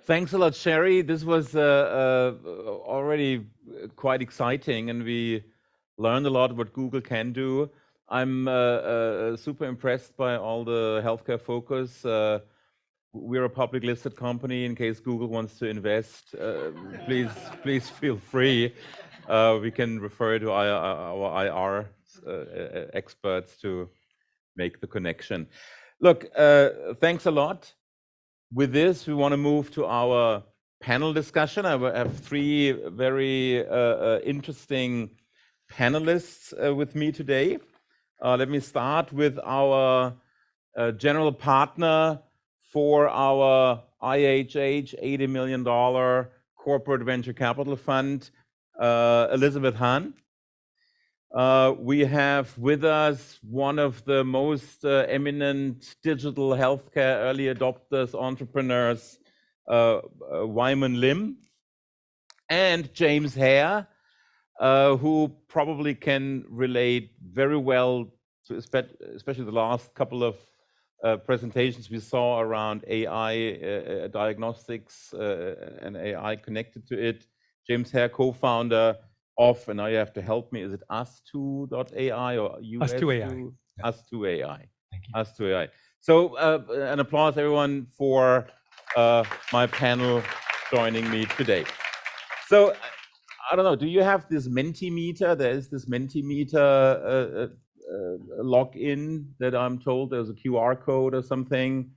Thanks a lot, Sherry. This was already quite exciting, and we learned a lot what Google can do. I'm super impressed by all the healthcare focus. We're a public listed company. In case Google wants to invest, please feel free. We can refer to our IR experts to make the connection. Look, thanks a lot. With this, we want to move to our panel discussion. I have three very interesting panelists with me today. Let me start with our general partner for our IHH $80 million corporate venture capital fund, Elizabeth Hahn. We have with us one of the most eminent digital healthcare early adopters, entrepreneurs, Wyman Lim, and James Hare, who probably can relate very well to especially the last couple of presentations we saw around AI diagnostics and AI connected to it. James Hare, co-founder of, and now you have to help me, is it us2.ai or us2ai? Us2ai. Thank you. Us2ai. So an applause, everyone, for my panel joining me today. So I don't know, do you have this Mentimeter? There is this Mentimeter login that I'm told there's a QR code or something.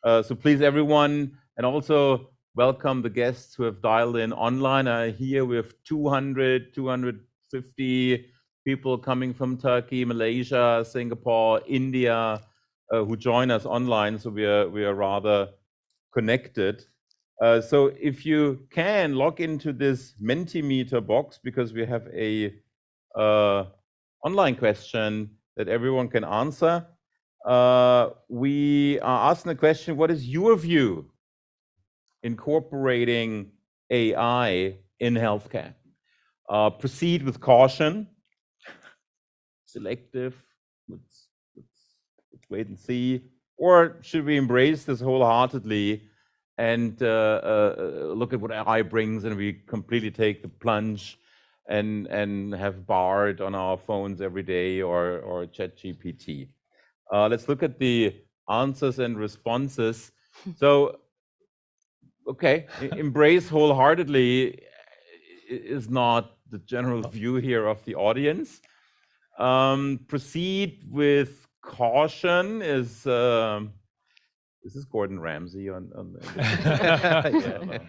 So please, everyone, and also welcome the guests who have dialed in online. Here we have 250 people coming from Turkey, Malaysia, Singapore, India, who join us online. So we are rather connected. So if you can log into this Mentimeter box, because we have a online question that everyone can answer. We are asking the question, what is your view incorporating AI in healthcare? Proceed with caution, selective, let's wait and see, or should we embrace this wholeheartedly and look at what AI brings and we completely take the plunge and have Bard on our phones every day or ChatGPT? Let's look at the answers and responses. So, okay, embrace wholeheartedly is not the general view here of the audience. Proceed with caution is this Gordon Ramsay on yeah, no.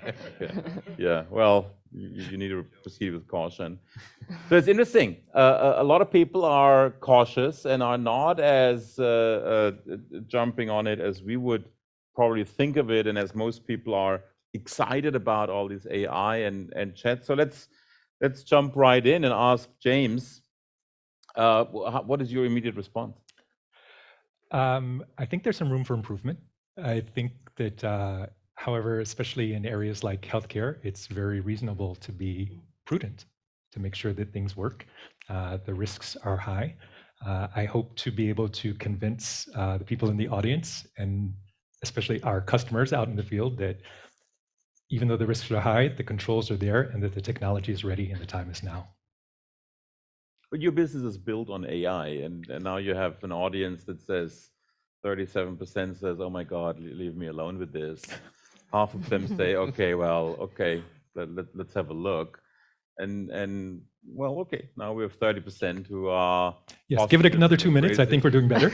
Okay. Yeah, well, you need to proceed with caution. So it's interesting. A lot of people are cautious and are not as jumping on it as we would probably think of it, and as most people are excited about all this AI and chat. So let's jump right in and ask James, what is your immediate response? I think there's some room for improvement. I think that, however, especially in areas like healthcare, it's very reasonable to be prudent, to make sure that things work. The risks are high. I hope to be able to convince the people in the audience, and especially our customers out in the field, that even though the risks are high, the controls are there and that the technology is ready and the time is now. But your business is built on AI, and now you have an audience that says 37% says, "Oh my God, leave me alone with this." Half of them say, "Okay, well, okay, let's have a look," and well, okay, now we have 30% who are. Yes, give it another 2 minutes. I think we're doing better.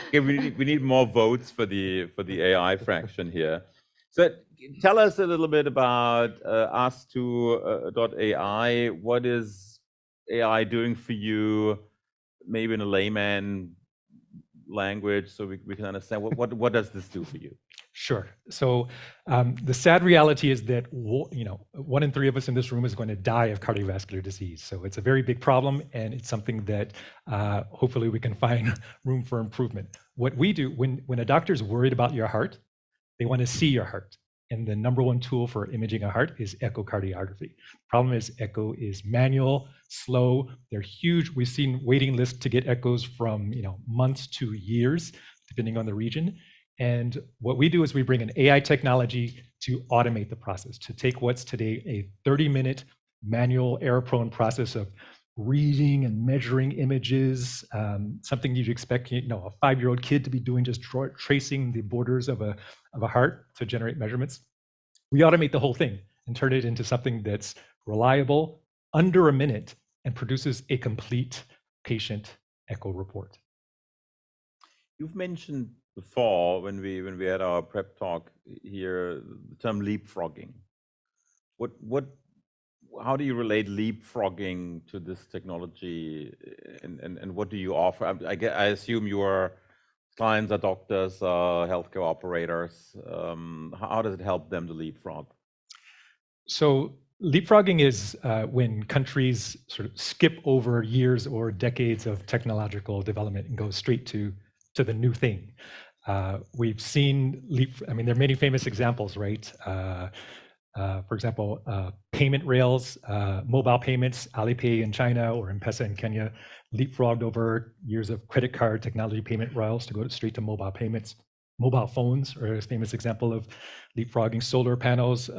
Okay, we need more votes for the AI fraction here. So tell us a little bit about us2.ai. What is AI doing for you? Maybe in a layman language, so we can understand what does this do for you? Sure. So the sad reality is that 1 in 3 of us in this room is going to die of cardiovascular disease. So it's a very big problem, and it's something that hopefully we can find room for improvement. What we do when a doctor is worried about your heart, they want to see your heart. And the number 1 tool for imaging a heart is echocardiography. Problem is, echo is manual, slow. They're huge. We've seen waiting lists to get echoes from months to years, depending on the region. And what we do is we bring an AI technology to automate the process, to take what's today a 30-minute manual error-prone process of reading and measuring images, something you'd expect, a 5-year-old kid to be doing, just tracing the borders of a heart to generate measurements. We automate the whole thing and turn it into something that's reliable, under a minute, and produces a complete patient echo report. You've mentioned before when we had our prep talk here the term leapfrogging. How do you relate leapfrogging to this technology, and what do you offer? I assume your clients are doctors, healthcare operators. How does it help them to leapfrog? So leapfrogging is when countries sort of skip over years or decades of technological development and go straight to the new thing. We've seen there are many famous examples, right? For example, payment rails, mobile payments, Alipay in China or M-Pesa in Kenya, leapfrogged over years of credit card technology payment rails to go straight to mobile payments. Mobile phones are a famous example of leapfrogging. Solar panels,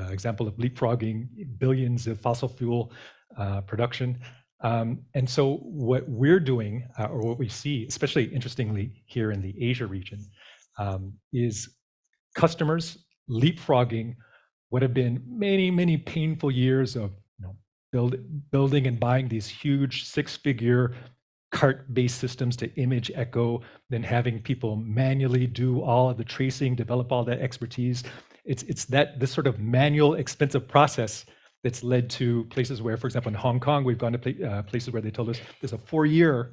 example of leapfrogging billions of fossil fuel production. And so what we're doing, or what we see, especially interestingly here in the Asia region, is customers leapfrogging what have been many, many painful years of building and buying these huge 6-figure cart-based systems to image echo, then having people manually do all of the tracing, develop all that expertise. It's this sort of manual, expensive process that's led to places where, for example, in Hong Kong, we've gone to places where they told us there's a 4-year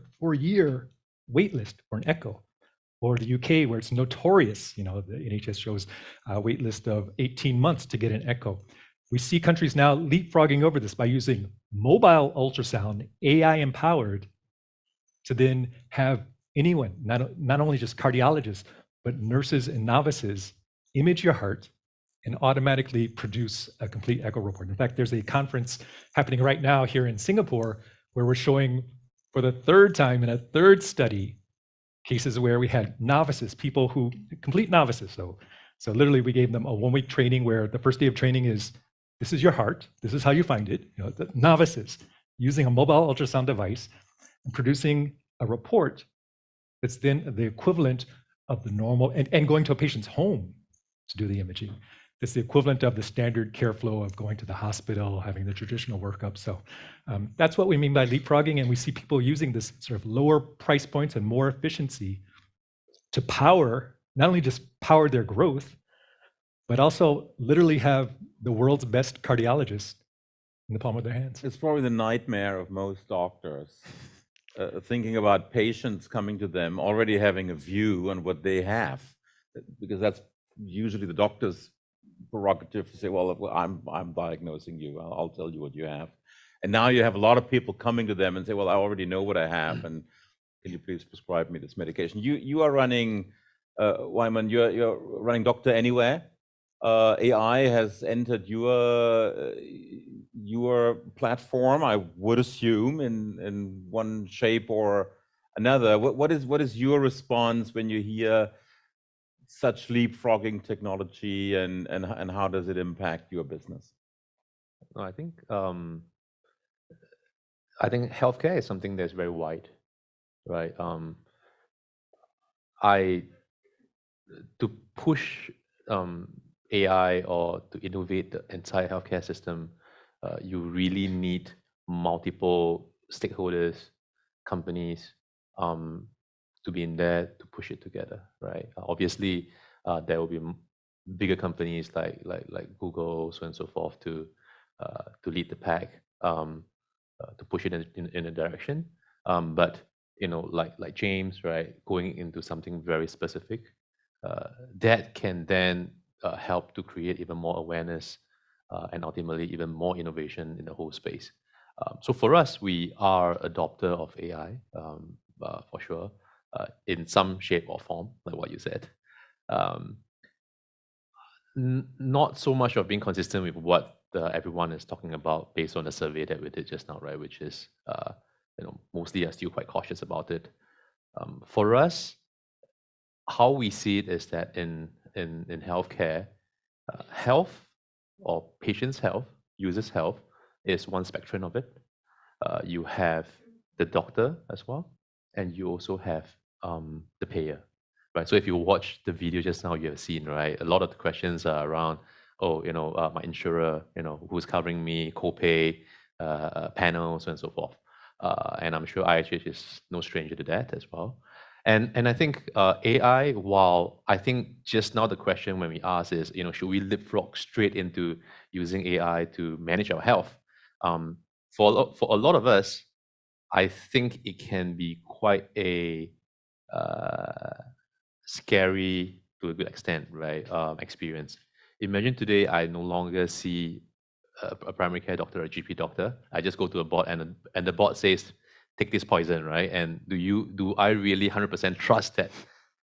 wait list for an echo. Or the UK, where it's notorious, the NHS shows a wait list of 18 months to get an echo. We see countries now leapfrogging over this by using mobile ultrasound, AI empowered, to then have anyone, not only just cardiologists, but nurses and novices, image your heart and automatically produce a complete echo report. In fact, there's a conference happening right now here in Singapore where we're showing for the 3rd time in a 3rd study cases where we had novices, people who, complete novices. So literally we gave them a 1-week training where the first day of training is, this is your heart, this is how you find it. The novices using a mobile ultrasound device and producing a report that's then the equivalent of the normal, and going to a patient's home to do the imaging. That's the equivalent of the standard care flow of going to the hospital, having the traditional workup. So that's what we mean by leapfrogging. And we see people using this sort of lower price points and more efficiency to power, not only just power their growth, but also literally have the world's best cardiologists in the palm of their hands. It's probably the nightmare of most doctors, thinking about patients coming to them, already having a view on what they have, because that's usually the doctor's prerogative to say, well, I'm diagnosing you, I'll tell you what you have. And now you have a lot of people coming to them and say, well, I already know what I have, and can you please prescribe me this medication? You are running, Wyman, you're running Doctor Anywhere. AI has entered your platform, I would assume, in one shape or another. What is your response when you hear such leapfrogging technology, and how does it impact your business? I think healthcare is something that's very wide, right? To push AI or to innovate the entire healthcare system, you really need multiple stakeholders, companies, to be in there to push it together, right? Obviously, there will be bigger companies like Google, so on and so forth, to lead the pack, to push it in a direction. But like James, right, going into something very specific, that can then help to create even more awareness and ultimately even more innovation in the whole space. So for us, we are adopter of AI, for sure, in some shape or form, like what you said. Not so much of being consistent with what everyone is talking about based on the survey that we did just now, right? Which is, mostly are still quite cautious about it. For us, how we see it is that in healthcare, health or patients' health, users' health is one spectrum of it. You have the doctor as well, and you also have the payer, right? So if you watch the video just now, you have seen, right? A lot of the questions are around, oh, my insurer, who's covering me, copay, panels, and so forth. And I'm sure IHH is no stranger to that as well. And I think AI, while I think just now the question when we ask is, should we leapfrog straight into using AI to manage our health? For a lot of us, I think it can be quite a scary to a good extent, right? Experience. Imagine today I no longer see a primary care doctor or a GP doctor. I just go to a bot and the bot says, take this poison, right? And do I really 100% trust that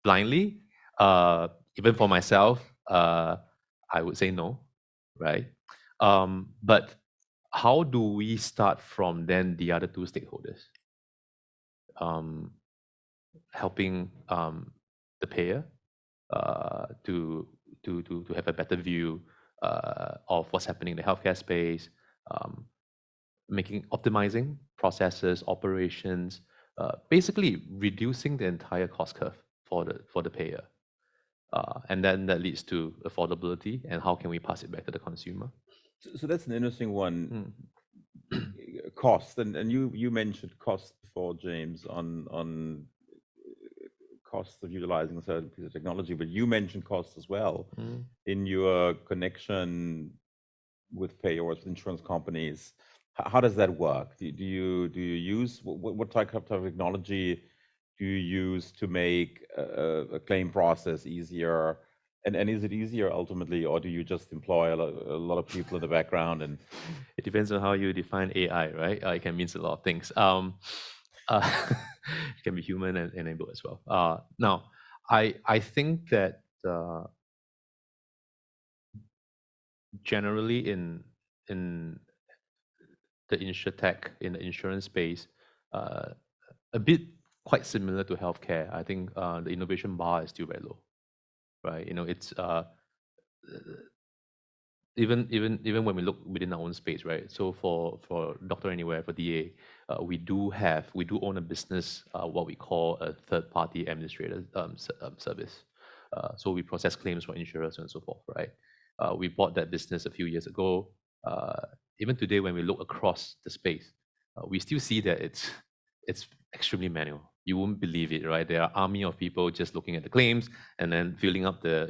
blindly? Even for myself, I would say no, right? But how do we start from then the other two stakeholders? Helping the payer to have a better view of what's happening in the healthcare space, optimizing processes, operations, basically reducing the entire cost curve for the payer. And then that leads to affordability and how can we pass it back to the consumer. So that's an interesting one. Cost, and you mentioned cost before, James, on costs of utilizing a certain piece of technology, but you mentioned cost as well in your connection with payers, with insurance companies. How does that work? Do you use what type of technology do you use to make a claim process easier? And is it easier ultimately, or do you just employ a lot of people in the background? And it depends on how you define AI, right? It can mean a lot of things. It can be human and enabled as well. Now, I think that generally in the insurtech, in the insurance space, a bit quite similar to healthcare. I think the innovation bar is still very low, right? It's even when we look within our own space, right? So for Doctor Anywhere, for DA, we do own a business, what we call a third-party administrator service. So we process claims for insurers and so forth, right? We bought that business a few years ago. Even today, when we look across the space, we still see that it's extremely manual. You won't believe it, right? There are army of people just looking at the claims and then filling up the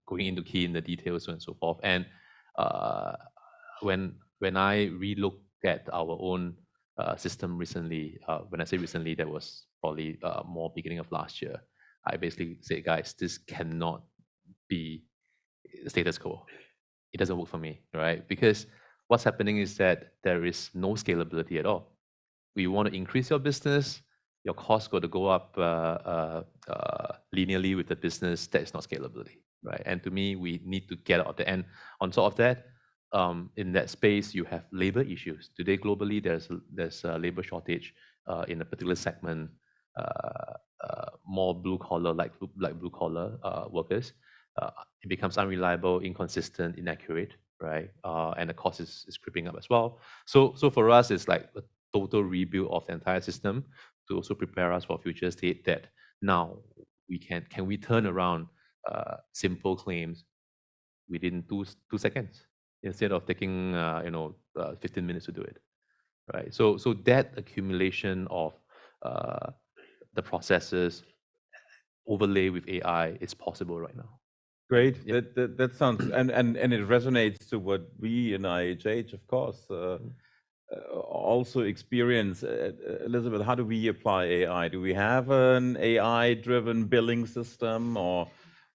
going into key in the details and so forth. And when I relooked at our own system recently, when I say recently, that was probably more beginning of last year. I basically said, guys, this cannot be status quo. It doesn't work for me, right? Because what's happening is that there is no scalability at all. We want to increase your business, your costs got to go up linearly with the business. That is not scalability, right? And to me, we need to get out there. And on top of that, in that space, you have labor issues. Today, globally, there's a labor shortage in a particular segment, more blue collar, like blue collar workers. It becomes unreliable, inconsistent, inaccurate, right? And the cost is creeping up as well. So for us, it's like a total rebuild of the entire system to also prepare us for future state that now we can we turn around simple claims within two seconds instead of taking 15 minutes to do it, right? So that accumulation of the processes overlay with AI is possible right now. Great. Yeah. That sounds and it resonates to what we in IHH, of course, also experience. Elizabeth, how do we apply AI? Do we have an AI-driven billing system, or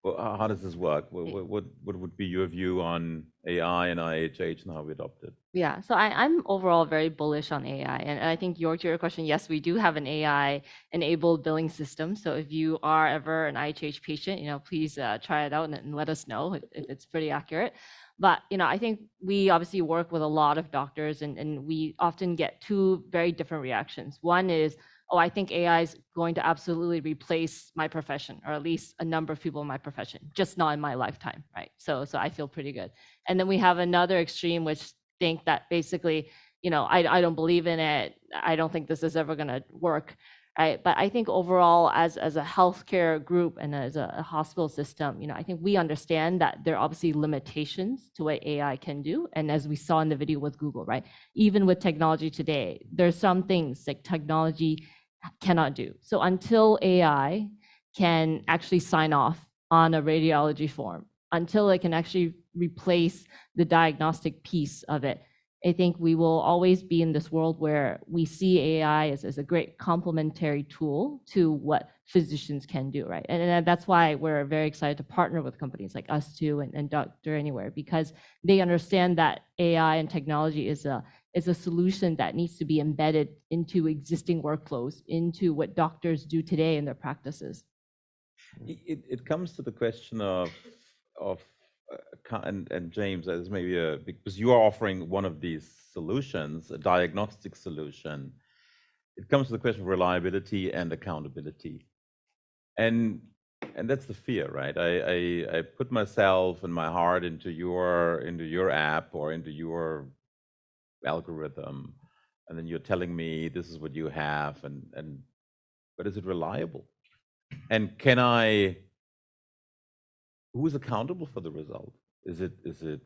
how does this work? What would be your view on AI and IHH and how we adopt it? Yeah, so I'm overall very bullish on AI. And I think to your question, yes, we do have an AI-enabled billing system. So if you are ever an IHH patient, please try it out and let us know if it's pretty accurate. But I think we obviously work with a lot of doctors, and we often get two very different reactions. One is oh, I think AI is going to absolutely replace my profession, or at least a number of people in my profession, just not in my lifetime, right? So I feel pretty good. And then we have another extreme, which think that basically, I don't believe in it. I don't think this is ever going to work. Right. But I think overall, as a healthcare group and as a hospital system, I think we understand that there are obviously limitations to what AI can do. And as we saw in the video with Google, right, even with technology today, there's some things that technology cannot do. So until AI can actually sign off on a radiology form, until it can actually replace the diagnostic piece of it, I think we will always be in this world where we see AI as a great complementary tool to what physicians can do, right? And that's why we're very excited to partner with companies like us too and Doctor Anywhere, because they understand that AI and technology is a solution that needs to be embedded into existing workflows, into what doctors do today in their practices. It comes to the question of and James, as maybe because you are offering one of these solutions, a diagnostic solution. It comes to the question of reliability and accountability, and that's the fear, right? I put myself and my heart into your app or into your algorithm, and then you're telling me this is what you have, and but is it reliable? And who is accountable for the result? Is it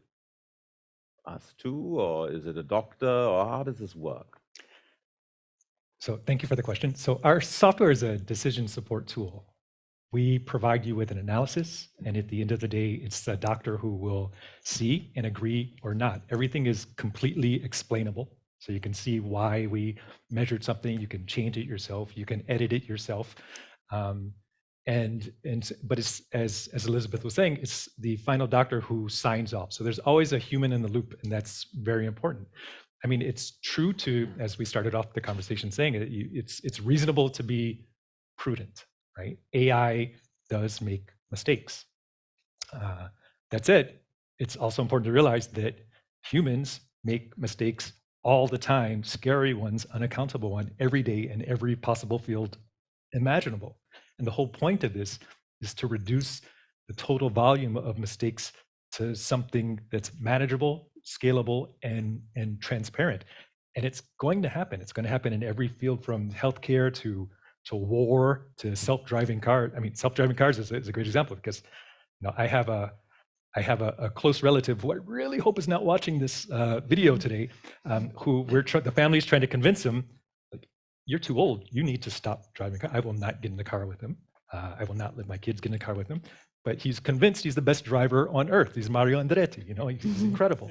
us too, or is it a doctor, or how does this work? So thank you for the question. So our software is a decision support tool. We provide you with an analysis, and at the end of the day, it's the doctor who will see and agree or not. Everything is completely explainable. So you can see why we measured something, you can change it yourself, you can edit it yourself. But it's, as Elizabeth was saying, it's the final doctor who signs off. So there's always a human in the loop, and that's very important. I mean, it's true to, as we started off the conversation saying, it's reasonable to be prudent, right? AI does make mistakes. That said, it's also important to realize that humans make mistakes all the time, scary ones, unaccountable ones, every day in every possible field imaginable. And the whole point of this is to reduce the total volume of mistakes to something that's manageable, scalable, and transparent. And it's going to happen. It's going to happen in every field, from healthcare to war to self-driving cars. I mean, self-driving cars is a great example, because I have a close relative who I really hope is not watching this video today, who the family's trying to convince him, like, you're too old. You need to stop driving. I will not get in the car with him. I will not let my kids get in the car with him. But he's convinced he's the best driver on earth. He's Mario Andretti. He's incredible.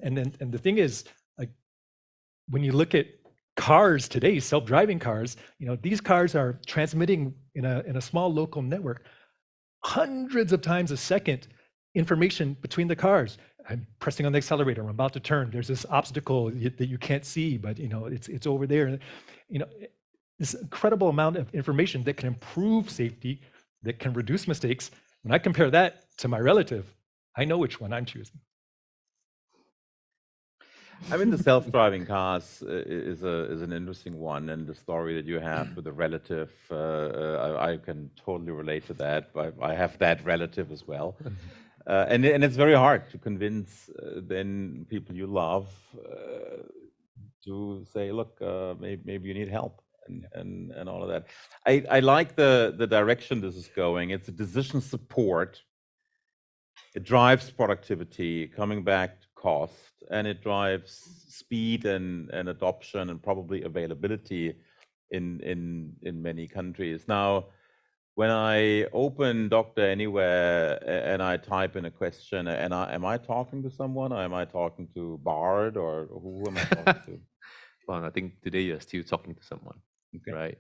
And the thing is, like, when you look at cars today, self-driving cars, these cars are transmitting in a small local network hundreds of times a second information between the cars. I'm pressing on the accelerator, I'm about to turn, there's this obstacle that you can't see, but it's over there. This incredible amount of information that can improve safety, that can reduce mistakes. When I compare that to my relative, I know which one I'm choosing. I mean, the self-driving cars is an interesting one, and the story that you have with the relative, I can totally relate to that. I have that relative as well, and it's very hard to convince then people you love to say, look, maybe you need help, and all of that. I like the direction this is going. It's a decision support. It drives productivity, coming back to cost, and it drives speed and adoption and probably availability in many countries. Now, when I open Doctor Anywhere and I type in a question, and am I talking to someone, or am I talking to Bard, or who am I talking to? Well, I think today you're still talking to someone, Okay. right?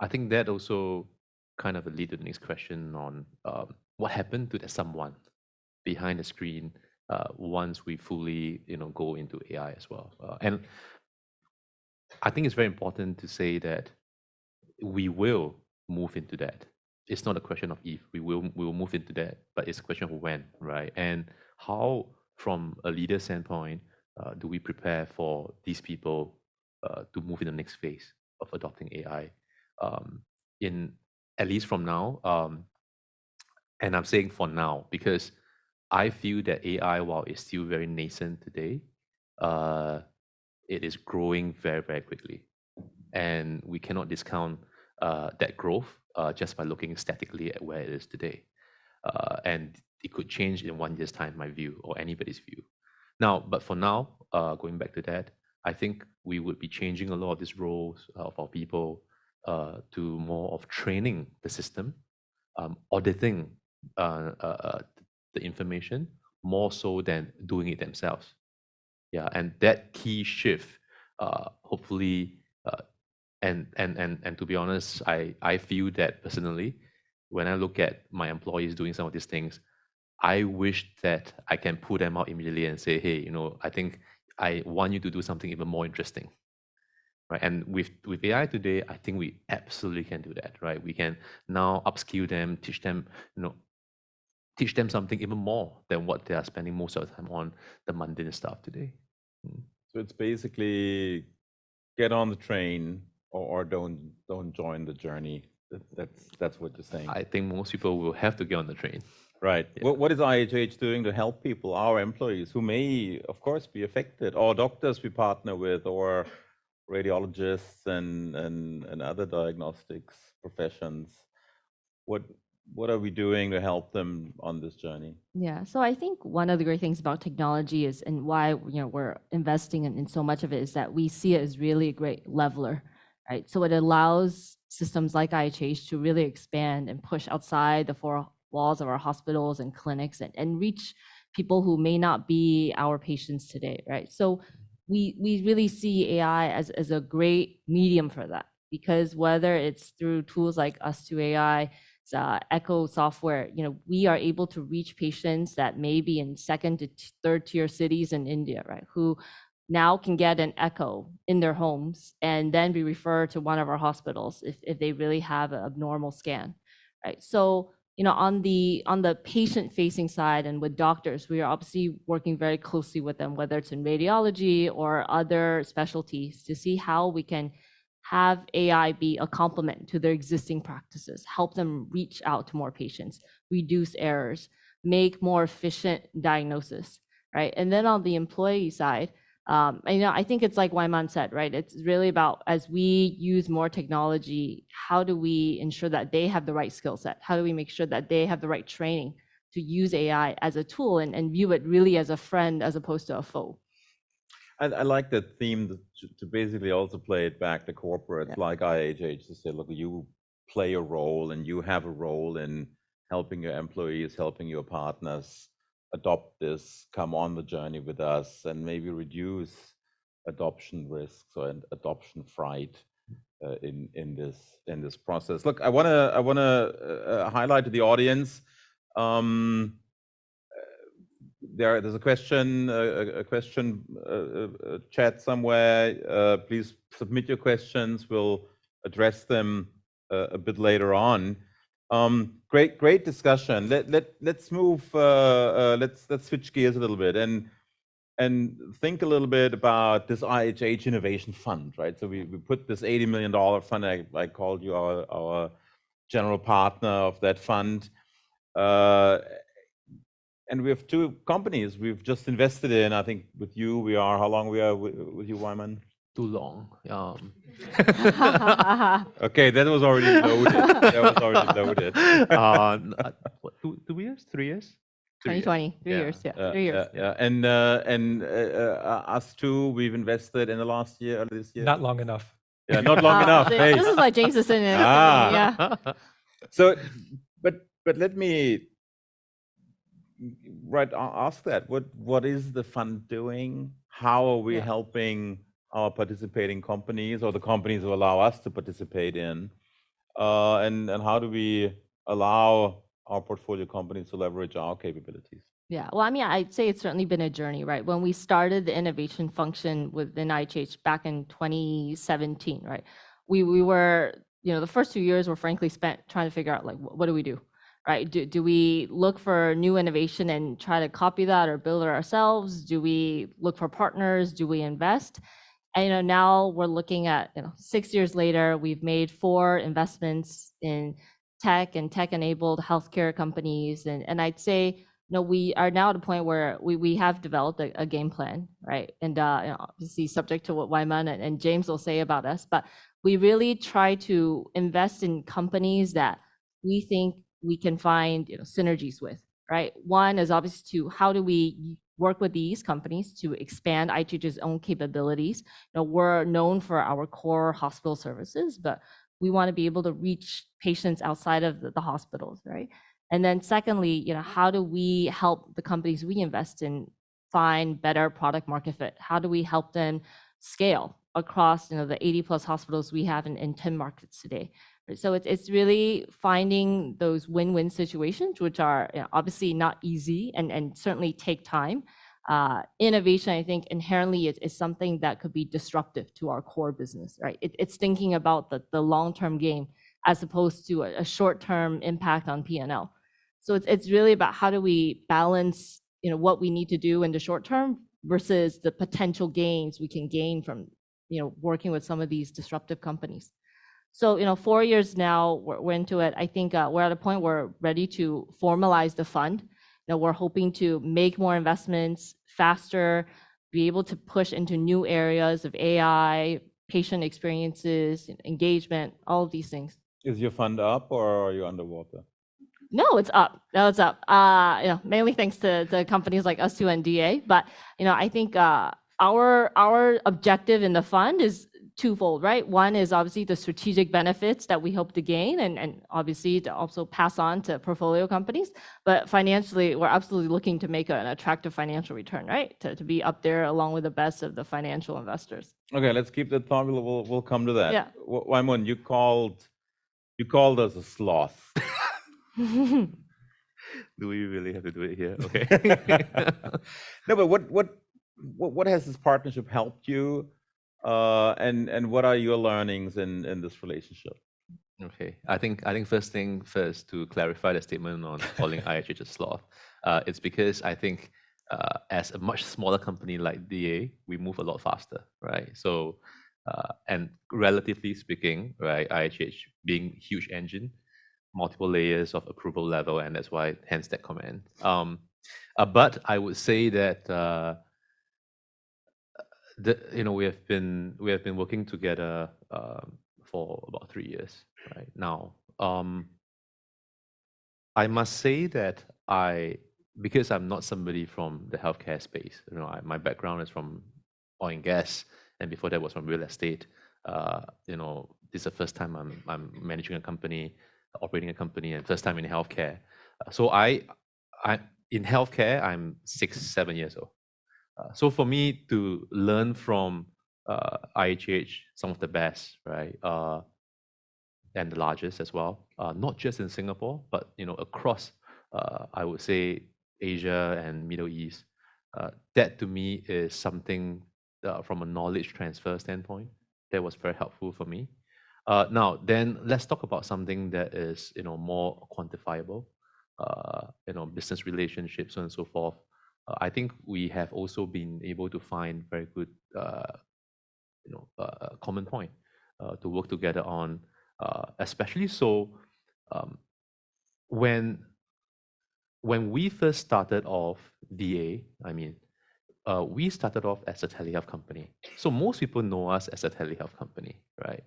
I think that also kind of lead to the next question on what happened to that someone behind the screen once we fully go into AI as well. And I think it's very important to say that we will move into that. It's not a question of if, we will move into that, but it's a question of when, right? And how, from a leader standpoint, do we prepare for these people to move in the next phase of adopting AI. In at least from now, and I'm saying for now because I feel that AI, while it's still very nascent today, it is growing very, very quickly. And we cannot discount that growth just by looking statically at where it is today. And it could change in 1 year's time, my view, or anybody's view. Now, but for now, going back to that, I think we would be changing a lot of these roles of our people to more of training the system, auditing the information, more so than doing it themselves. Yeah, and that key shift, hopefully, and to be honest, I feel that personally, when I look at my employees doing some of these things, I wish that I can pull them out immediately and say, hey, I think I want you to do something even more interesting. Right? And with AI today, I think we absolutely can do that, right? We can now upskill them, teach them something even more than what they are spending most of the time on the mundane stuff today. So it's basically get on the train or don't join the journey. That's what you're saying. I think most people will have to get on the train. Right. Yeah. What is IHH doing to help people, our employees, who may, of course, be affected, or doctors we partner with, or radiologists and other diagnostics professions? What are we doing to help them on this journey? Yeah, so I think one of the great things about technology is, and why we're investing in so much of it, is that we see it as really a great leveler, right? So it allows systems like IHH to really expand and push outside the four walls of our hospitals and clinics and reach people who may not be our patients today, right? So we really see AI as a great medium for that, because whether it's through tools like Us2AI, Echo software, we are able to reach patients that may be in second to third tier cities in India, right? Who now can get an echo in their homes and then be referred to one of our hospitals if they really have an abnormal scan, right? So, on the patient facing side and with doctors, we are obviously working very closely with them, whether it's in radiology or other specialties, to see how we can have AI be a complement to their existing practices, help them reach out to more patients, reduce errors, make more efficient diagnosis, right? And then on the employee side, I think it's like Wyman said, right? It's really about, as we use more technology, how do we ensure that they have the right skill set? How do we make sure that they have the right training to use AI as a tool and view it really as a friend as opposed to a foe? I like that theme to basically also play it back to corporates like IHH, to say, look, you play a role and you have a role in helping your employees, helping your partners adopt this, come on the journey with us, and maybe reduce adoption risks or adoption fright in this process. Look, I want to highlight to the audience. There's a question chat somewhere. Please submit your questions. We'll address them a bit later on. Great discussion. Let's move. Let's switch gears a little bit and think a little bit about this IHH Innovation Fund, right? So we put this $80 million fund. I called you our general partner of that fund. And we have two companies we've just invested in. I think with you, how long we are with you, Wyman? Too long. Okay, that was already loaded. What, 2 years? 3 years? 2020, 3 years, 3 years. Yeah. And us too, we've invested in the last year, early this year. Not long enough. Yeah, not long enough. Hey. This is like Jameson. Yeah. So, but let me ask that. What is the fund doing? How are we helping our participating companies, or the companies who allow us to participate in? And how do we allow our portfolio companies to leverage our capabilities? Yeah, well, I'd say it's certainly been a journey, right? When we started the innovation function within IHH back in 2017, right? We were, the first 2 years were frankly spent trying to figure out, like, what do we do, right? Do we look for new innovation and try to copy that or build it ourselves? Do we look for partners? Do we invest? And now we're looking at 6 years later, we've made 4 investments in tech and tech-enabled healthcare companies, and I'd say we are now at a point where we have developed a game plan, right? And obviously subject to what Wyman and James will say about us, but we really try to invest in companies that we think we can find synergies with, right? One is obviously to how do we work with these companies to expand IHH's own capabilities. We're known for our core hospital services, but we want to be able to reach patients outside of the hospitals, right? And then secondly, how do we help the companies we invest in find better product market fit? How do we help them scale across the 80 plus hospitals we have in 10 markets today? So it's really finding those win-win situations, which are obviously not easy and certainly take time. Innovation, I think, inherently is something that could be disruptive to our core business, right? It's thinking about the long-term game as opposed to a short-term impact on P&L. So it's really about how do we balance what we need to do in the short term versus the potential gains we can gain from working with some of these disruptive companies. So 4 years now, we're into it. I think we're at a point where we're ready to formalize the fund. We're hoping to make more investments faster, be able to push into new areas of AI, patient experiences, engagement, all of these things. Is your fund up or are you underwater? No, it's up. No, it's up. Mainly thanks to companies like us two and DA. But I think our objective in the fund is twofold, right? One is obviously the strategic benefits that we hope to gain, and obviously to also pass on to portfolio companies. But financially, we're absolutely looking to make an attractive financial return, right? To be up there along with the best of the financial investors. Okay, let's keep that thought. We'll come to that. Yeah. Wyman, you called us a sloth. Do we really have to do it here? Okay. No, but what has this partnership helped you, and what are your learnings in this relationship? Okay, I think first thing first, to clarify the statement on calling IHH a sloth, it's because I think as a much smaller company like DA, we move a lot faster, right? So and relatively speaking, right, IHH being huge engine, multiple layers of approval level, and that's why hence that comment. But I would say that we have been working together for about 3 years right now. I must say that because I'm not somebody from the healthcare space, my background is from oil and gas, and before that was from real estate. This is the first time I'm managing a company, operating a company, and first time in healthcare. So I in healthcare, I'm 6-7 years old. So for me to learn from IHH, some of the best, right, and the largest as well, not just in Singapore, but across, I would say, Asia and Middle East. That to me is something from a knowledge transfer standpoint that was very helpful for me. Now, then let's talk about something that is more quantifiable, business relationships, so on and so forth. I think we have also been able to find very good, common point to work together on, especially so when we first started off DA. I mean, we started off as a telehealth company, so most people know us as a telehealth company, right?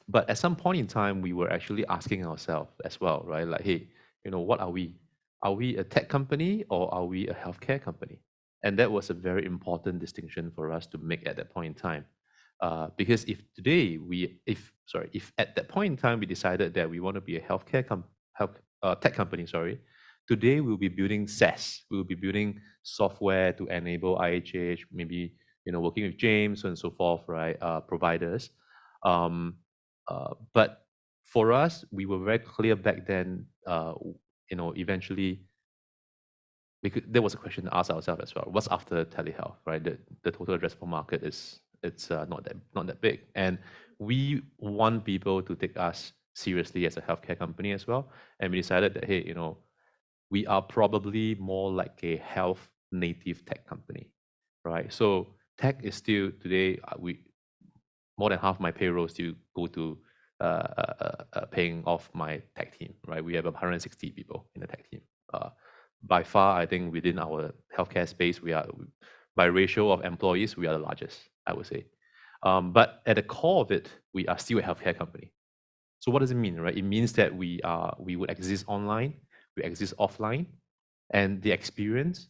But at some point in time, we were actually asking ourselves as well, right? Like, hey, what are we? Are we a tech company or are we a healthcare company? And that was a very important distinction for us to make at that point in time. Because if at that point in time we decided that we want to be a tech company, today we'll be building SaaS. We'll be building software to enable IHH, maybe working with James and so forth, right? Providers. But for us, we were very clear back then. Eventually, because there was a question to ask ourselves as well: what's after telehealth, right? The total addressable market it's not that big, and we want people to take us seriously as a healthcare company as well. And we decided that, hey, we are probably more like a health native tech company, right? So tech is still today, more than half my payroll still go to paying off my tech team, right? We have 160 people in the tech team. By far, I think within our healthcare space, we are, by ratio of employees, we are the largest, I would say. But at the core of it, we are still a healthcare company. So what does it mean, right? It means that we would exist online, we exist offline, and the experience,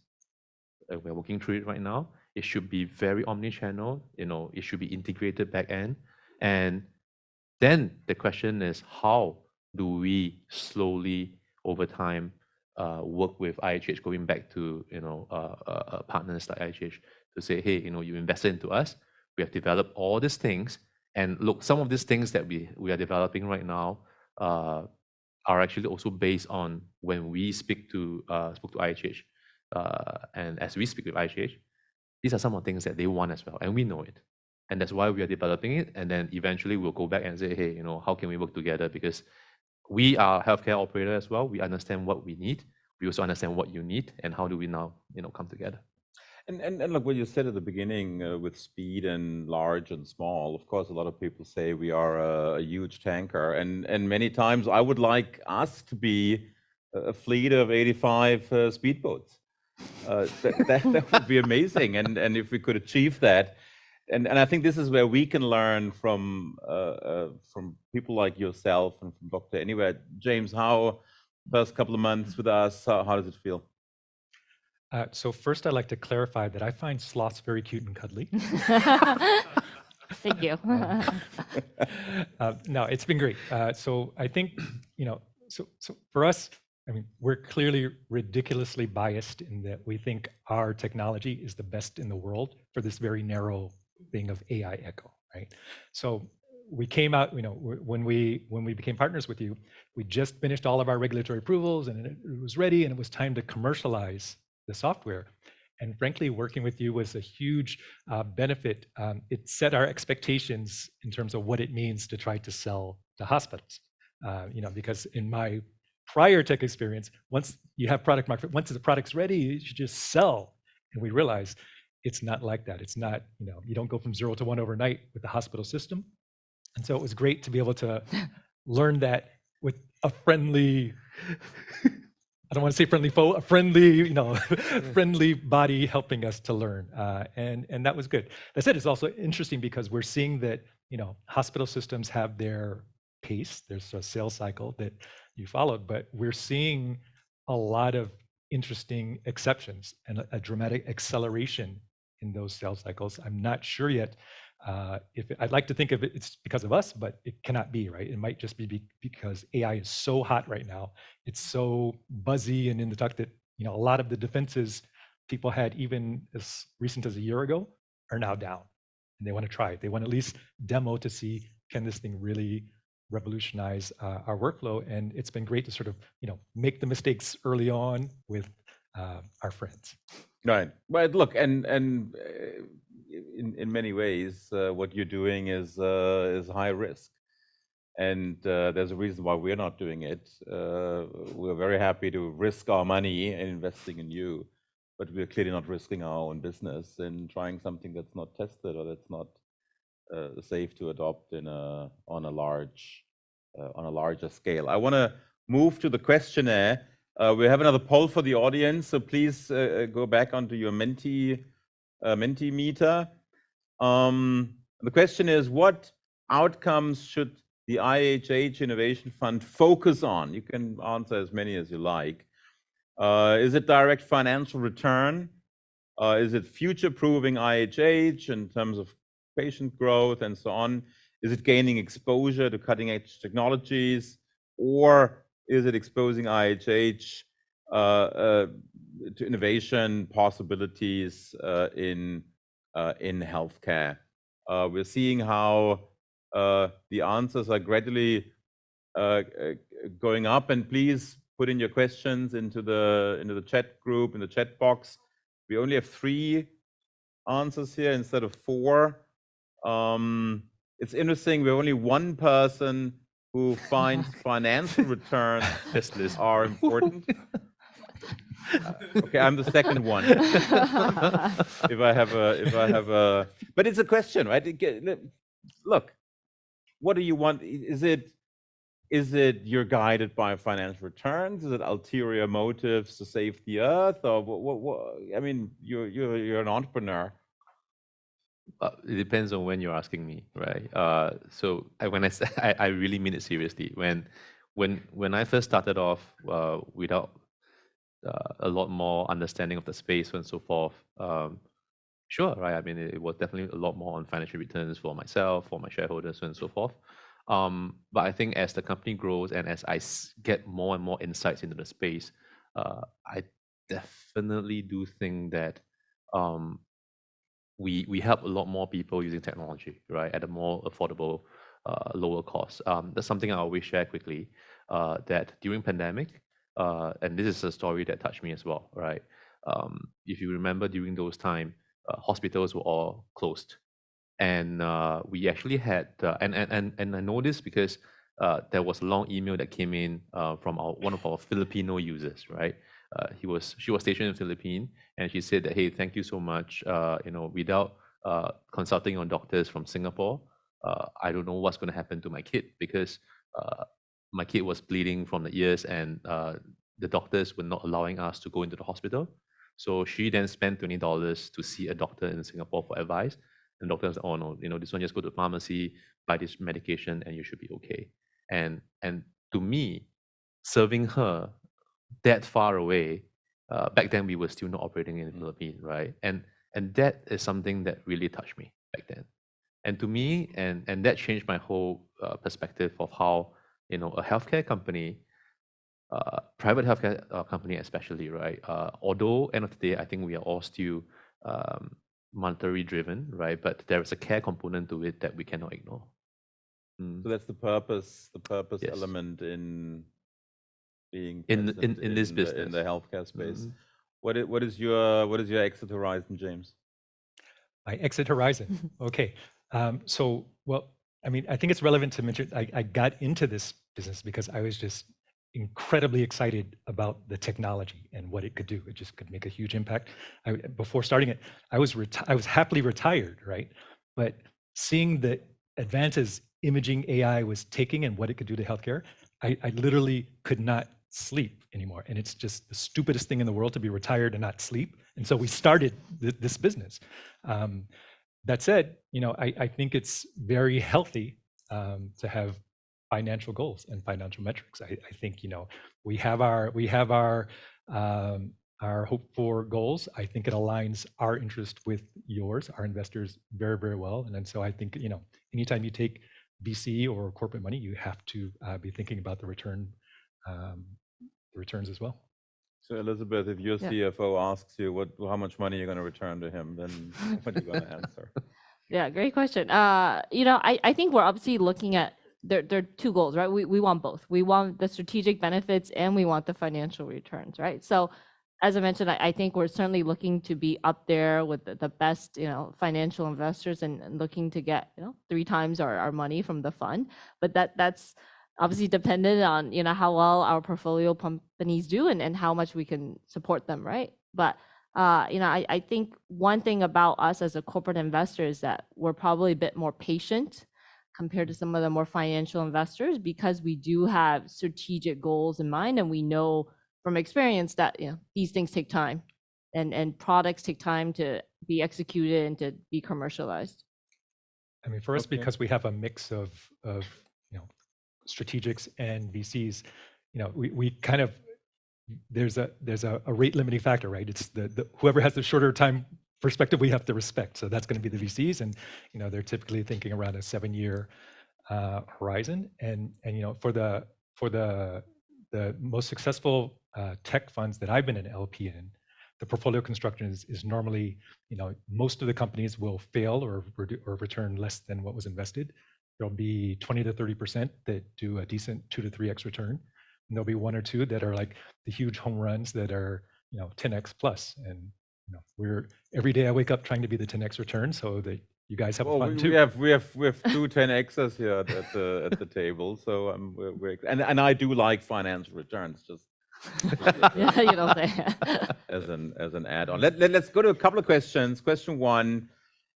we're working through it right now. It should be very omni-channel. It should be integrated back end, and then the question is, how do we slowly over time work with IHH, going back to partners like IHH to say, hey, you invested into us. We have developed all these things, and look, some of these things that we are developing right now are actually also based on when we spoke to IHH, and as we speak with IHH, these are some of the things that they want as well, and we know it. And that's why we are developing it. And then eventually we'll go back and say, hey, how can we work together? Because we are a healthcare operator as well. We understand what we need. We also understand what you need, and how do we now, come together. And look, what you said at the beginning with speed and large and small, of course, a lot of people say we are a huge tanker. And many times I would like us to be a fleet of 85 speedboats. That would be amazing. And if we could achieve that, and I think this is where we can learn from people like yourself and from Dr. Anywhere. James, how first couple of months with us, how does it feel? So first, I'd like to clarify that I find sloths very cute and cuddly. Thank you. No, it's been great. So I think, so for us, I mean, we're clearly ridiculously biased in that we think our technology is the best in the world for this very narrow thing of AI echo, right? So we came out, when we became partners with you, we just finished all of our regulatory approvals, and it was ready, and it was time to commercialize the software. And frankly, working with you was a huge benefit. It set our expectations in terms of what it means to try to sell to hospitals. Because in my prior tech experience, once you have product market, once the product's ready, you should just sell. And we realized it's not like that. It's not, you don't go from 0 to 1 overnight with the hospital system. And so it was great to be able to learn that with a friendly, I don't want to say friendly foe, a friendly, friendly body helping us to learn. And that was good. That said, it's also interesting because we're seeing that, hospital systems have their pace. There's a sales cycle that you followed, but we're seeing a lot of interesting exceptions and a dramatic acceleration in those sales cycles. I'm not sure yet I'd like to think of it's because of us, but it cannot be, right? It might just be because AI is so hot right now. It's so buzzy and in the talk that, a lot of the defenses people had even as recent as a year ago are now down, and they want to try it. They want to at least demo to see, can this thing really revolutionize our workflow? And it's been great to sort of, make the mistakes early on with our friends. Right. But look, and in many ways, what you're doing is high risk, and there's a reason why we're not doing it. We're very happy to risk our money in investing in you, but we're clearly not risking our own business in trying something that's not tested or that's not safe to adopt on a larger scale. I want to move to the questionnaire. We have another poll for the audience, so please go back onto your Mentimeter. The question is, what outcomes should the IHH Innovation Fund focus on? You can answer as many as you like. Is it direct financial return? Is it future-proofing IHH in terms of patient growth and so on? Is it gaining exposure to cutting-edge technologies? Or is it exposing IHH to innovation possibilities in healthcare? We're seeing how the answers are gradually going up, and please put in your questions into the chat group, in the chat box. We only have 3 answers here instead of 4. It's interesting, we're only 1 person who finds financial returns are important. Okay, I'm the second one. If I have a, but it's a question, right? Look, what do you want? Is it you're guided by financial returns? Is it ulterior motives to save the earth, or what? I mean, you're an entrepreneur. It depends on when you're asking me, right? So when I say, I really mean it seriously. When I first started off without a lot more understanding of the space and so forth, sure, right? I mean, it was definitely a lot more on financial returns for myself, for my shareholders, and so forth. But I think as the company grows and as I get more and more insights into the space, I definitely do think that we help a lot more people using technology, right, at a more affordable, lower cost. That's something I always share quickly. That during pandemic, and this is a story that touched me as well, right? If you remember, during those time, hospitals were all closed, and we actually had, and I know this because there was a long email that came in from one of our Filipino users, right? She was stationed in Philippines, and she said that, hey, thank you so much. Without consulting on doctors from Singapore, I don't know what's going to happen to my kid, because my kid was bleeding from the ears, and the doctors were not allowing us to go into the hospital. So she then spent $20 to see a doctor in Singapore for advice. And the doctor said, oh no, this one, just go to the pharmacy, buy this medication, and you should be okay. And to me, serving her that far away, back then we were still not operating in the Philippines, right? And that is something that really touched me back then. And to me, and that changed my whole perspective of how, a healthcare company, private healthcare company especially, right? Although end of the day, I think we are all still monetary driven, right? But there is a care component to it that we cannot ignore. So that's the purpose Yes. element in being in this business, in the healthcare space. What is your exit horizon, James? My exit horizon. Okay. Well, I mean, I think it's relevant to mention I got into this business because I was just incredibly excited about the technology and what it could do. It just could make a huge impact. Before starting it, I was happily retired, right? But seeing the advances imaging AI was taking and what it could do to healthcare, I literally could not sleep anymore. And it's just the stupidest thing in the world to be retired and not sleep. And so we started this business. That said, I think it's very healthy to have financial goals and financial metrics. I think we have our hope for goals. I think it aligns our interest with yours, our investors, very, very well. And then so I think anytime you take VC or corporate money, you have to be thinking about the returns as well. So Elizabeth, if your CFO asks you how much money you're going to return to him, then what are you going to answer? Yeah, great question. I think we're obviously looking at there are two goals, right? We want both. We want the strategic benefits and we want the financial returns, right? So as I mentioned, I think we're certainly looking to be up there with the best, financial investors and looking to get, 3 times our money from the fund. But that's obviously dependent on, how well our portfolio companies do and how much we can support them, right? But I think one thing about us as a corporate investor is that we're probably a bit more patient compared to some of the more financial investors, because we do have strategic goals in mind, and we know from experience that these things take time, and products take time to be executed and to be commercialized. I mean, for us, because we have a mix of strategics and VCs, we kind of there's a rate limiting factor, right? It's the whoever has the shorter time perspective we have to respect. So that's going to be the VCs, and they're typically thinking around a 7-year horizon. And for the most successful tech funds that I've been an LP in, the portfolio construction is normally most of the companies will fail or return less than what was invested. There'll be 20 to 30% that do a decent 2 to 3x return. And there'll be 1 or 2 that are like the huge home runs that are 10x plus. And we're every day I wake up trying to be the 10x return so that you guys have fun too. We have 2 10x's here at the table. So and I do like financial returns. Just Yeah, you don't say. as an add-on. Let's go to a couple of questions. Question one,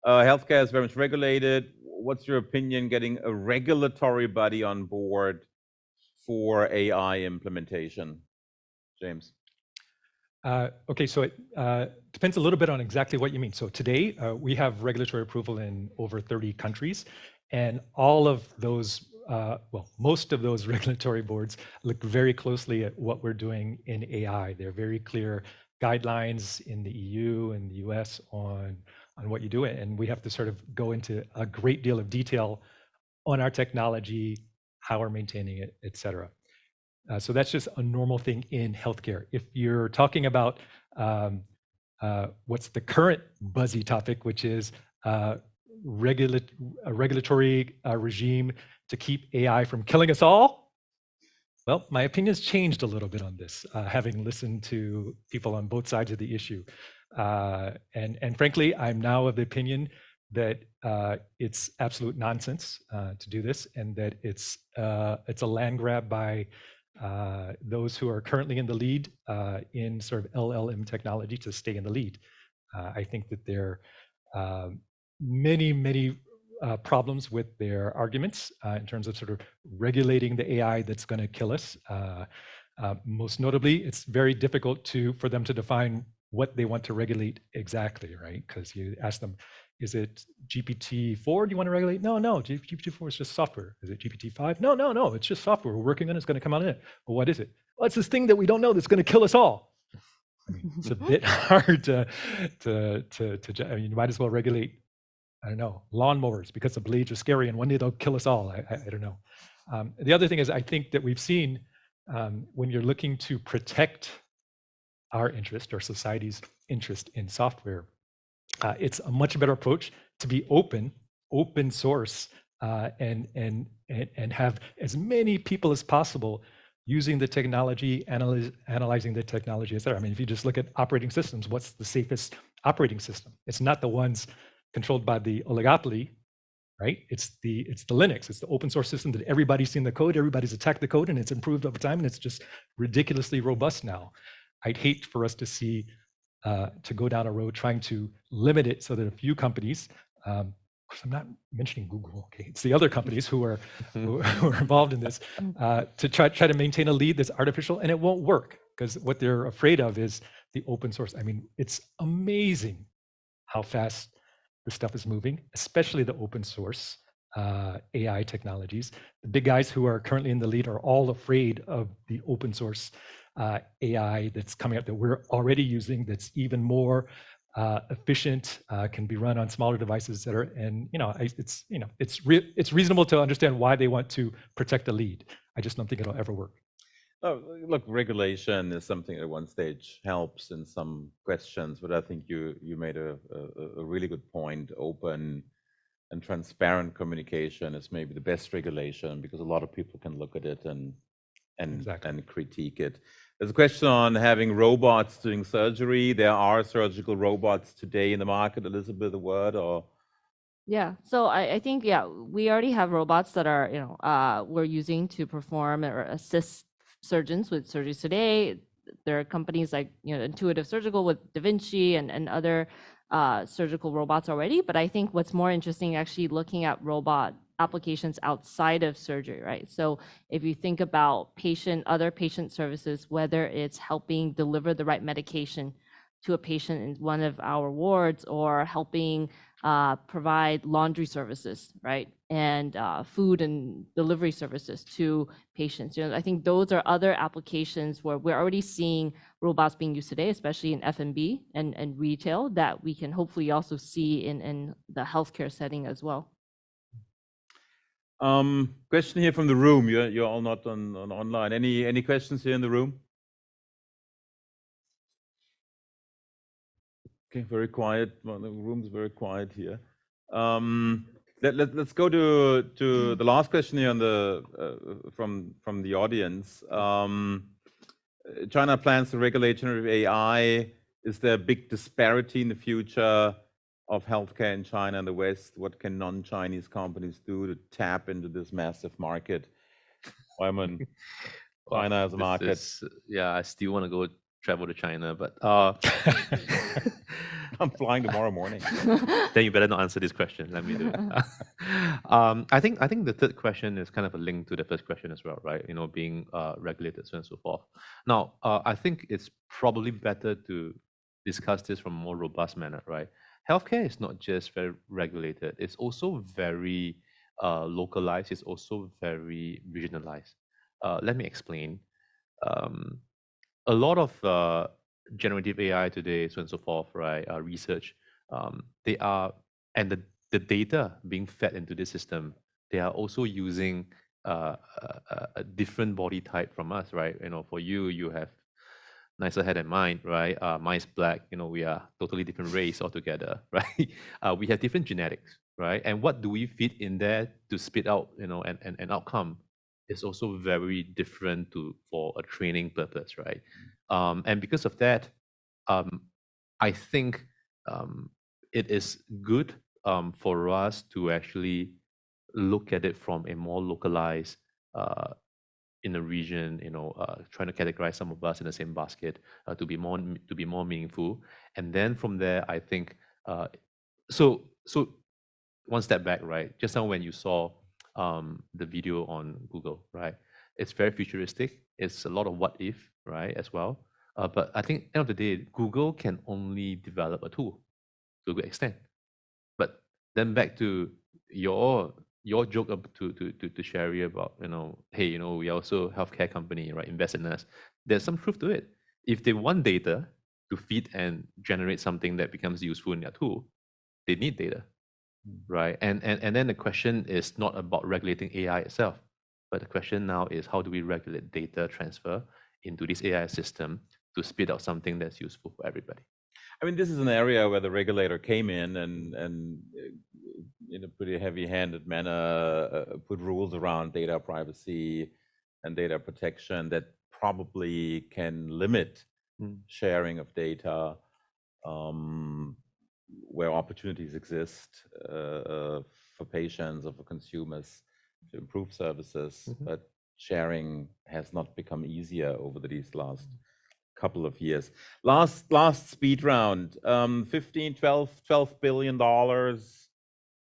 healthcare is very much regulated. What's your opinion getting a regulatory body on board for AI implementation? James. Okay, so it depends a little bit on exactly what you mean. So today, we have regulatory approval in over 30 countries, and all of those, well, most of those regulatory boards look very closely at what we're doing in AI. There are very clear guidelines in the EU and the US on what you do, and we have to sort of go into a great deal of detail on our technology, how we're maintaining it, et cetera. So that's just a normal thing in healthcare. If you're talking about what's the current buzzy topic, which is a regulatory regime to keep AI from killing us all, well, my opinion's changed a little bit on this, having listened to people on both sides of the issue. And frankly, I'm now of the opinion that it's absolute nonsense to do this, and that it's a land grab by those who are currently in the lead in sort of LLM technology to stay in the lead. I think that there are many problems with their arguments in terms of sort of regulating the AI that's going to kill us. Most notably, it's very difficult for them to define what they want to regulate exactly, right? Because you ask them, is it GPT-4 do you want to regulate? No, GPT-4 is just software. Is it GPT-5? No, it's just software. We're working on it. It's going to come out in it. Well, what is it? Well, it's this thing that we don't know that's going to kill us all. I mean, it's a bit hard to I mean, you might as well regulate, I don't know, lawnmowers because the blades are scary and one day they'll kill us all. I don't know. The other thing is, I think that we've seen when you're looking to protect our interest or society's interest in software, it's a much better approach to be open source, and have as many people as possible using the technology, analyzing the technology, et cetera. I mean, if you just look at operating systems, what's the safest operating system? It's not the ones controlled by the oligopoly, right? It's the Linux. It's the open source system that everybody's seen the code, everybody's attacked the code, and it's improved over time, and it's just ridiculously robust now. I'd hate for us to see to go down a road trying to limit it so that a few companies, of course I'm not mentioning Google, okay, it's the other companies who are involved in this, to try to maintain a lead that's artificial, and it won't work because what they're afraid of is the open source. I mean, it's amazing how fast this stuff is moving, especially the open source AI technologies. The big guys who are currently in the lead are all afraid of the open source AI that's coming up that we're already using, that's even more efficient, can be run on smaller devices that are, and it's reasonable to understand why they want to protect the lead. I just don't think it'll ever work. Oh, look, regulation is something at one stage helps in some questions, but I think you made a really good point. Open and transparent communication is maybe the best regulation because a lot of people can look at it and critique it. There's a question on having robots doing surgery. There are surgical robots today in the market. Elizabeth, a word or? Yeah, so I think, yeah, we already have robots that are, we're using to perform or assist surgeons with surgeries today. There are companies like, Intuitive Surgical with Da Vinci and other surgical robots already. But I think what's more interesting, actually looking at robot applications outside of surgery, right? So if you think about other patient services, whether it's helping deliver the right medication to a patient in one of our wards, or helping provide laundry services, right? And food and delivery services to patients. I think those are other applications where we're already seeing robots being used today, especially in F&B and retail, that we can hopefully also see in the healthcare setting as well. Question here from the room. You're all not on online. Any questions here in the room? Okay, very quiet. Well, the room's very quiet here. Let's go to the last question here on from the audience. China plans to regulate generative AI. Is there a big disparity in the future of healthcare in China and the West? What can non-Chinese companies do to tap into this massive market? Wyman. China as a market. Yeah, I still want to go travel to China, but I'm flying tomorrow morning. then you better not answer this question. Let me do it. I think the third question is kind of a link to the first question as well, right? Being regulated, so on and so forth. Now, I think it's probably better to discuss this from a more robust manner, right? Healthcare is not just very regulated; it's also very localized. It's also very regionalized. Let me explain. Um, a lot of generative AI today, so on and so forth, right? Research, they are, and the data being fed into this system, they are also using a different body type from us, right? For you, you have nicer hair than mine, right? Mine's black. We are totally different race altogether, right? We have different genetics, right? And what do we feed in there to spit out, an outcome is also very different for a training purpose, right? And because of that, um, I think it is good for us to actually look at it from a more localized in a region, trying to categorize some of us in the same basket to be more meaningful. And then from there, I think so one step back, right? Just now when you saw the video on Google, right? It's very futuristic. It's a lot of what if, right, as well. But I think end of the day, Google can only develop a tool to a good extent. But then back to your joke to Sherry about, hey, we also healthcare company, right? Invest in us. There's some truth to it. If they want data to feed and generate something that becomes useful in their tool, they need data, right? And then the question is not about regulating AI itself, but the question now is how do we regulate data transfer into this AI system to spit out something that's useful for everybody? I mean, this is an area where the regulator came in and in a pretty heavy-handed manner put rules around data privacy and data protection that probably can limit sharing of data where opportunities exist for patients or for consumers to improve services, but sharing has not become easier over these last couple of years. Last speed round, 15, 12 billion dollars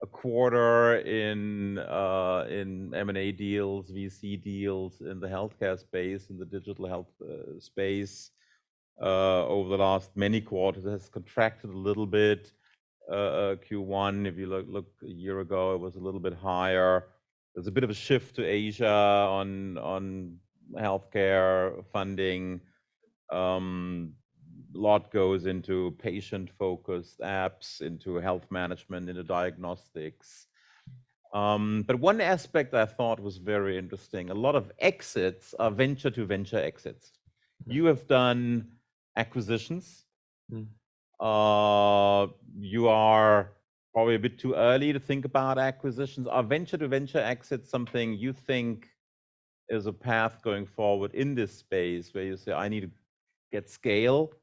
a quarter in M&A deals, VC deals in the healthcare space, in the digital health space. Over the last many quarters, it has contracted a little bit. Q1, if you look a year ago, it was a little bit higher. There's a bit of a shift to Asia on healthcare funding. A lot goes into patient-focused apps, into health management, into diagnostics. But one aspect I thought was very interesting, a lot of exits are venture-to-venture exits. You have done acquisitions. You are probably a bit too early to think about acquisitions. Are venture-to-venture exits something you think is a path going forward in this space where you say, I need to get scale,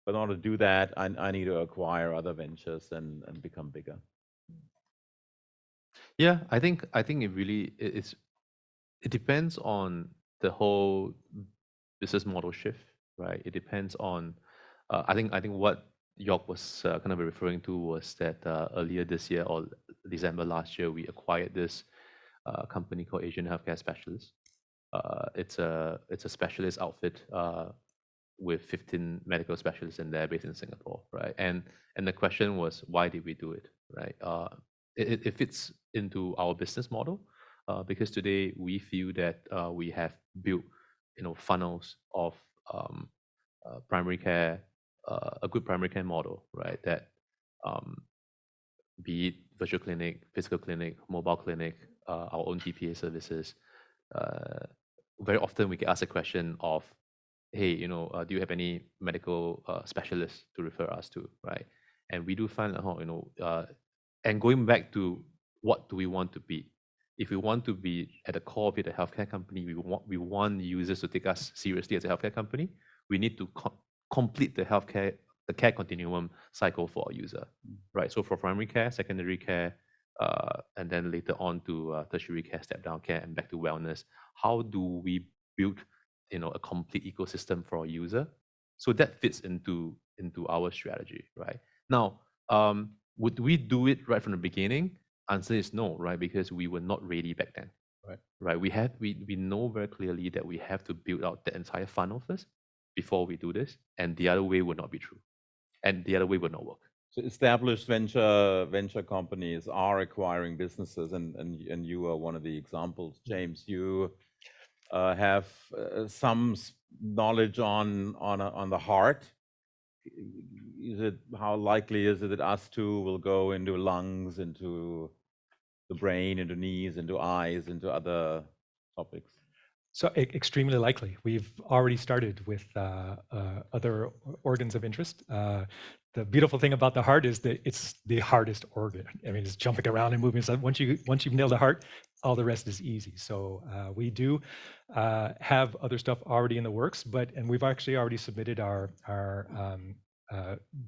but in order to do that, I need to acquire other ventures and become bigger? Yeah, I think it really it depends on the whole business model shift, right? It depends on I think what York was kind of referring to was that earlier this year or December last year, we acquired this company called Asian Healthcare Specialists. It's a specialist outfit with 15 medical specialists in there based in Singapore, right? And the question was, why did we do it, right? It fits into our business model because today we feel that we have built, funnels of primary care, a good primary care model, right? That be it virtual clinic, physical clinic, mobile clinic, our own TPA services. Very often we get asked a question of, hey, do you have any medical specialists to refer us to, right? And we do find that, and going back to what do we want to be? If we want to be at the core of it, a healthcare company, we want users to take us seriously as a healthcare company. We need to complete the care continuum cycle for our user, right? So for primary care, secondary care, and then later on to tertiary care, step down care, and back to wellness. how do we build, a complete ecosystem for our user? So that fits into our strategy, right? Now, would we do it right from the beginning? Answer is no, right? Because we were not ready back then. Right. We know very clearly that we have to build out the entire funnel first before we do this, and the other way would not be true, and the other way would not work. So established venture companies are acquiring businesses, and you are one of the examples, James. You have some knowledge on the heart. How likely is it that us two will go into lungs, into the brain, into knees, into eyes, into other topics? So extremely likely. We've already started with other organs of interest. The beautiful thing about the heart is that it's the hardest organ. I mean, it's jumping around and moving. So once you've nailed the heart, all the rest is easy. So we do have other stuff already in the works, and we've actually already submitted our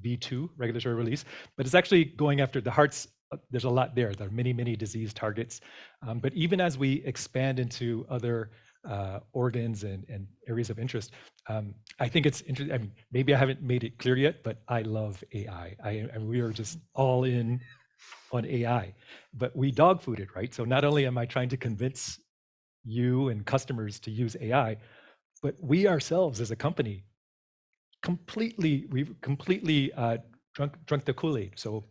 B2 regulatory release, but it's actually going after the hearts. There's a lot there. There are many disease targets, but even as we expand into other organs and areas of interest, I think it's interesting. I mean, maybe I haven't made it clear yet, but I love AI. And we are just all in on AI, but we dog food it, right? So not only am I trying to convince you and customers to use AI, but we ourselves as a company we've completely drunk the Kool-Aid. So,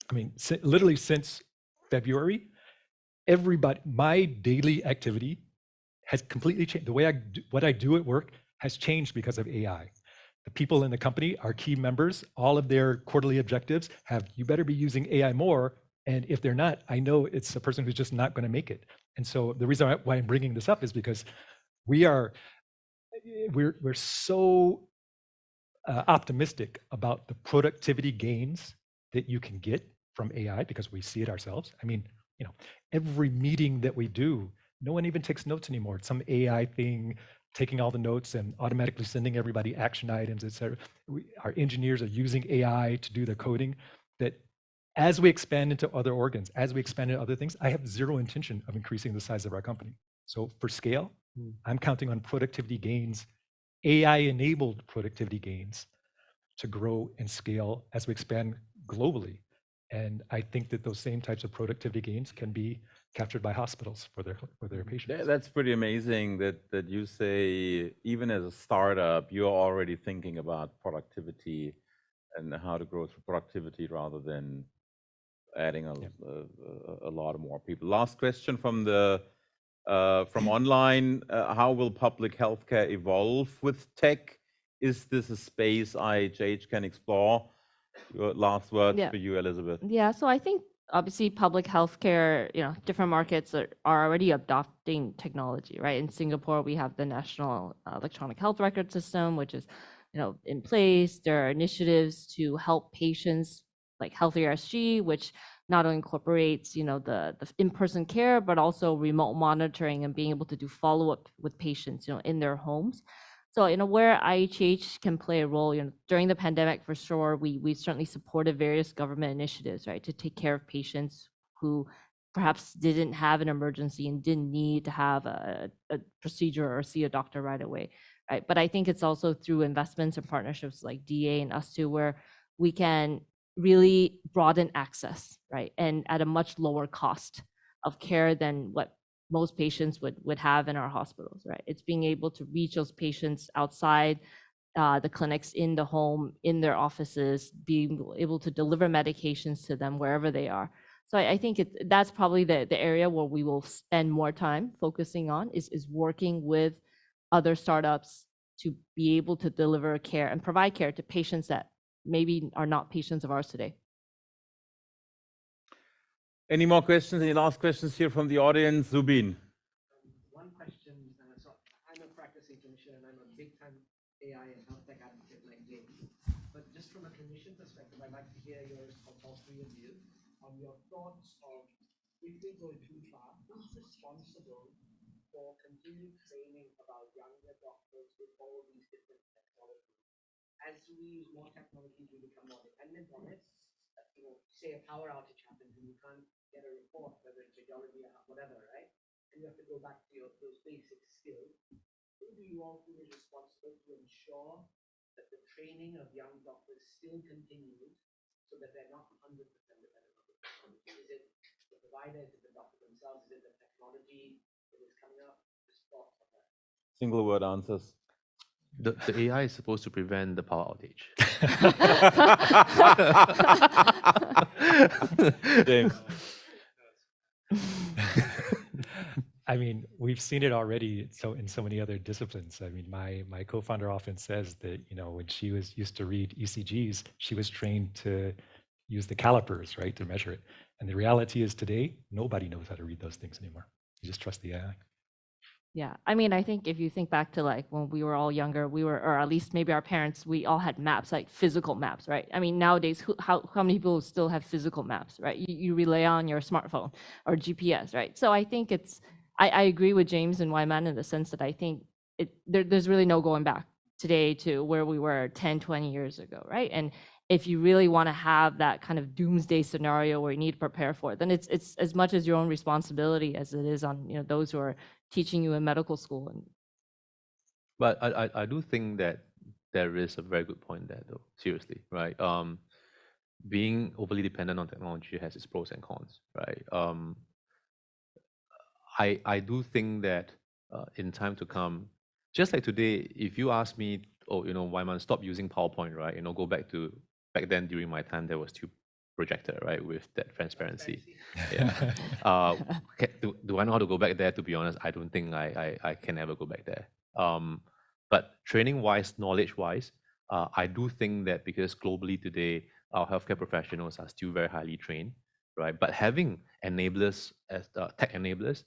I mean, literally since February, my daily activity has completely changed. The way what I do at work has changed because of AI. The people in the company, our key members, all of their quarterly objectives you better be using AI more. And if they're not, I know it's a person who's just not going to make it. And so the reason why I'm bringing this up is because we're so optimistic about the productivity gains that you can get from AI because we see it ourselves. I mean, every meeting that we do, no one even takes notes anymore. It's some AI thing, taking all the notes and automatically sending everybody action items, et cetera. Our engineers are using AI to do the coding. That as we expand into other organs, as we expand into other things, I have zero intention of increasing the size of our company. So for scale, I'm counting on productivity gains, AI-enabled productivity gains to grow and scale as we expand globally. And I think that those same types of productivity gains can be captured by hospitals for their patients. That's pretty amazing that you say, even as a startup, you're already thinking about productivity and how to grow through productivity rather than adding a lot of more people. Last question from online: how will public healthcare evolve with tech? Is this a space IHH can explore? Your last words for you, Elizabeth. Yeah, so I think obviously public healthcare, different markets are already adopting technology, right? In Singapore, we have the National Electronic Health Record System, which is, in place. There are initiatives to help patients like Healthier SG, which not only incorporates, the in-person care, but also remote monitoring and being able to do follow-up with patients, in their homes. So, where IHH can play a role, during the pandemic, for sure, we certainly supported various government initiatives, right, to take care of patients who perhaps didn't have an emergency and didn't need to have a procedure or see a doctor right away, right? But I think it's also through investments and partnerships like DA and us too, where we can really broaden access, right, and at a much lower cost of care than what most patients would have in our hospitals, right? It's being able to reach those patients outside the clinics, in the home, in their offices, being able to deliver medications to them wherever they are. So I think that's probably the area where we will spend more time focusing on is working with other startups to be able to deliver care and provide care to patients that maybe are not patients of ours today. Any more questions? Any last questions here from the audience? Zubin. One question. So I'm a practicing clinician and I'm a big time AI and health tech advocate like James. But just from a clinician perspective, I'd like to hear yours, all three of you, on your thoughts of if we go too far, who's responsible for continued training about younger doctors with all these different technologies? As we use more technologies, we become more dependent on it. Say a power outage happens and you can't get a report, whether it's radiology or whatever, right? and you have to go back to those basic skills. Who do you all feel is responsible to ensure that the training of young doctors still continues so that they're not 100% dependent on the technology? Is it the provider? Is it the doctor themselves? Is it the technology that is coming up? Just thoughts on that. Single word answers. The AI is supposed to prevent the power outage. James. I mean, we've seen it already in so many other disciplines. I mean, my co-founder often says that, when she used to read ECGs, she was trained to use the calipers, right, to measure it. And the reality is today, nobody knows how to read those things anymore. You just trust the AI. Yeah, I mean, I think if you think back to like when we were all younger, or at least maybe our parents, we all had maps, like physical maps, right? I mean, nowadays, how many people still have physical maps, right? You rely on your smartphone or GPS, right? So I think I agree with James and Wyman in the sense that I think there's really no going back today to where we were 10, 20 years ago, right? And if you really want to have that kind of doomsday scenario where you need to prepare for it, then it's as much as your own responsibility as it is on those who are teaching you in medical school. But I do think that there is a very good point there, though. Seriously, right? Being overly dependent on technology has its pros and cons, right? I do think that in time to come, just like today, if you ask me, Wyman, stop using PowerPoint, right? Go back then during my time, there was tube projector, right, with that transparency. Yeah. Do I know how to go back there? To be honest, I don't think I can ever go back there. But training-wise, knowledge-wise, I do think that because globally today, our healthcare professionals are still very highly trained, right? But having enablers as tech enablers,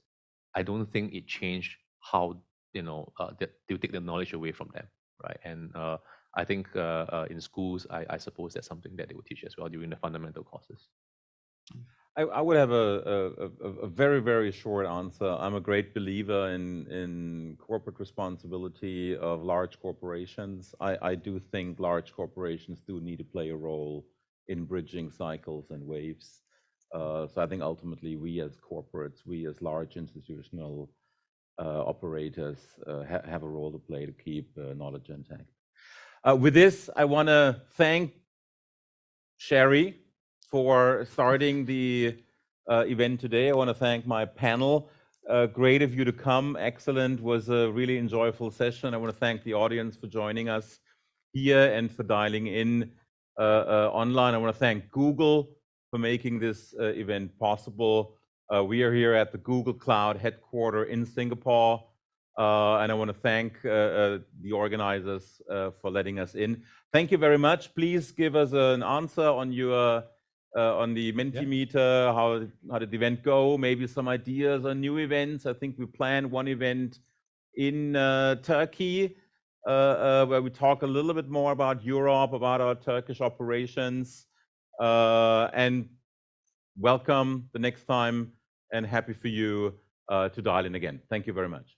I don't think it changed how they take the knowledge away from them, right? And I think in schools, I suppose that's something that they would teach as well during the fundamental courses. I would have a very, very short answer. I'm a great believer in corporate responsibility of large corporations. I do think large corporations do need to play a role in bridging cycles and waves. So I think ultimately we as corporates, we as large institutional operators have a role to play to keep knowledge intact. With this, I want to thank Sherry for starting the event today. I want to thank my panel. Great of you to come. Excellent. Was a really enjoyable session. I want to thank the audience for joining us here and for dialing in online. I want to thank Google for making this event possible. We are here at the Google Cloud headquarters in Singapore. And I want to thank the organizers for letting us in. Thank you very much. Please give us an answer on your on the Mentimeter. How did the event go? Maybe some ideas on new events. I think we plan one event in Turkey where we talk a little bit more about Europe, about our Turkish operations. And welcome the next time, and happy for you to dial in again. Thank you very much.